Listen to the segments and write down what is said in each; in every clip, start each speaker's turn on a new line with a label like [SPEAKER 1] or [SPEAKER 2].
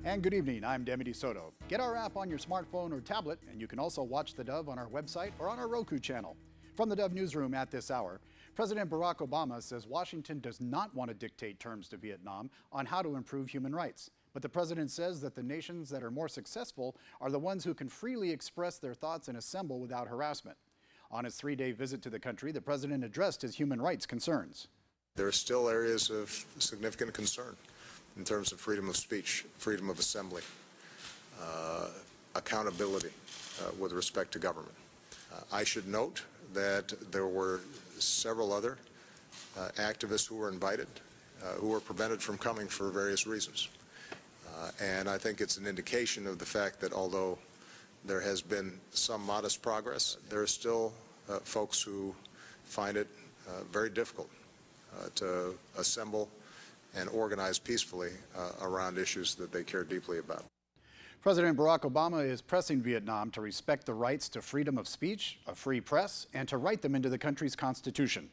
[SPEAKER 1] And good evening, I'm Demi DeSoto. Get our app on your smartphone or tablet, and you can also watch the Dove on our website or on our Roku channel. From the Dove newsroom at this hour, President Barack Obama says Washington does not want to dictate terms to Vietnam on how to improve human rights. But the president says that the nations that are more successful are the ones who can freely express their thoughts and assemble without harassment. On his three-day visit to the country, the president addressed his human rights concerns.
[SPEAKER 2] There are still areas of significant concern in terms of freedom of speech, freedom of assembly, accountability with respect to government. I should note that there were several other activists who were invited, who were prevented from coming for various reasons. And I think it's an indication of the fact that although there has been some modest progress, there are still folks who find it very difficult to assemble and organize peacefully around issues that they care deeply about.
[SPEAKER 1] President Barack Obama is pressing Vietnam to respect the rights to freedom of speech, a free press, and to write them into the country's constitution.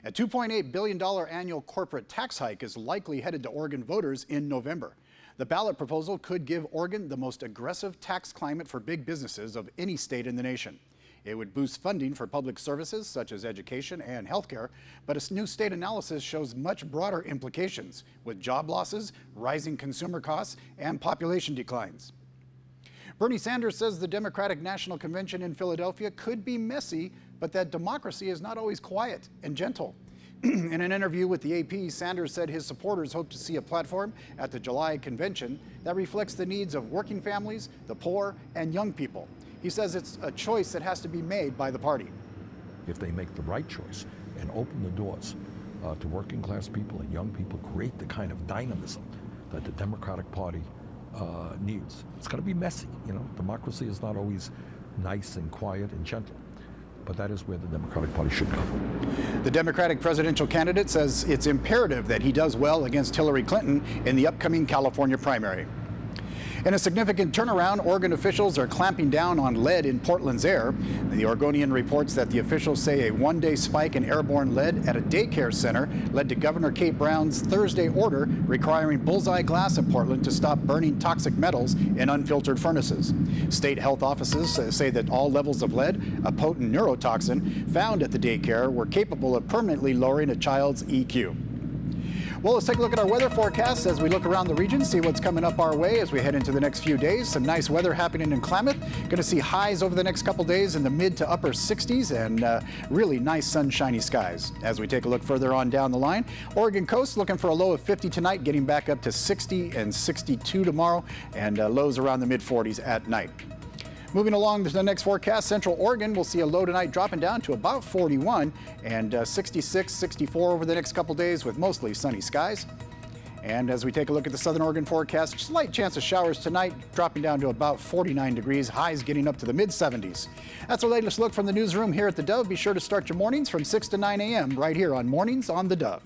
[SPEAKER 1] A $2.8 billion annual corporate tax hike is likely headed to Oregon voters in November. The ballot proposal could give Oregon the most aggressive tax climate for big businesses of any state in the nation. It would boost funding for public services such as education and healthcare, but a new state analysis shows much broader implications with job losses, rising consumer costs, and population declines. Bernie Sanders says the Democratic National Convention in Philadelphia could be messy, but that democracy is not always quiet and gentle. In an interview with the AP, Sanders said his supporters hope to see a platform at the July convention that reflects the needs of working families, the poor, and young people. He says it's a choice that has to be made by the party.
[SPEAKER 3] If they make the right choice and open the doors to working class people and young people, create the kind of dynamism that the Democratic Party needs. It's going to be messy, you know. Democracy is not always nice and quiet and gentle, but that is where the Democratic Party should go.
[SPEAKER 1] The Democratic presidential candidate says it's imperative that he does well against Hillary Clinton in the upcoming California primary. In a significant turnaround, Oregon officials are clamping down on lead in Portland's air. The Oregonian reports that the officials say a one-day spike in airborne lead at a daycare center led to Governor Kate Brown's Thursday order requiring Bullseye Glass in Portland to stop burning toxic metals in unfiltered furnaces. State health offices say that all levels of lead, a potent neurotoxin, found at the daycare were capable of permanently lowering a child's EQ. Well, let's take a look at our weather forecast as we look around the region, see what's coming up our way as we head into the next few days. Some nice weather happening in Klamath. Going to see highs over the next couple days in the mid to upper 60s and really nice sunshiny skies. As we take a look further on down the line, Oregon coast looking for a low of 50 tonight, getting back up to 60 and 62 tomorrow, and lows around the mid 40s at night. Moving along to the next forecast, Central Oregon will see a low tonight dropping down to about 41 and 66, 64 over the next couple days with mostly sunny skies. And as we take a look at the Southern Oregon forecast, slight chance of showers tonight, dropping down to about 49 degrees, highs getting up to the mid-70s. That's our latest look from the newsroom here at the Dove. Be sure to start your mornings from 6 to 9 a.m. right here on Mornings on the Dove.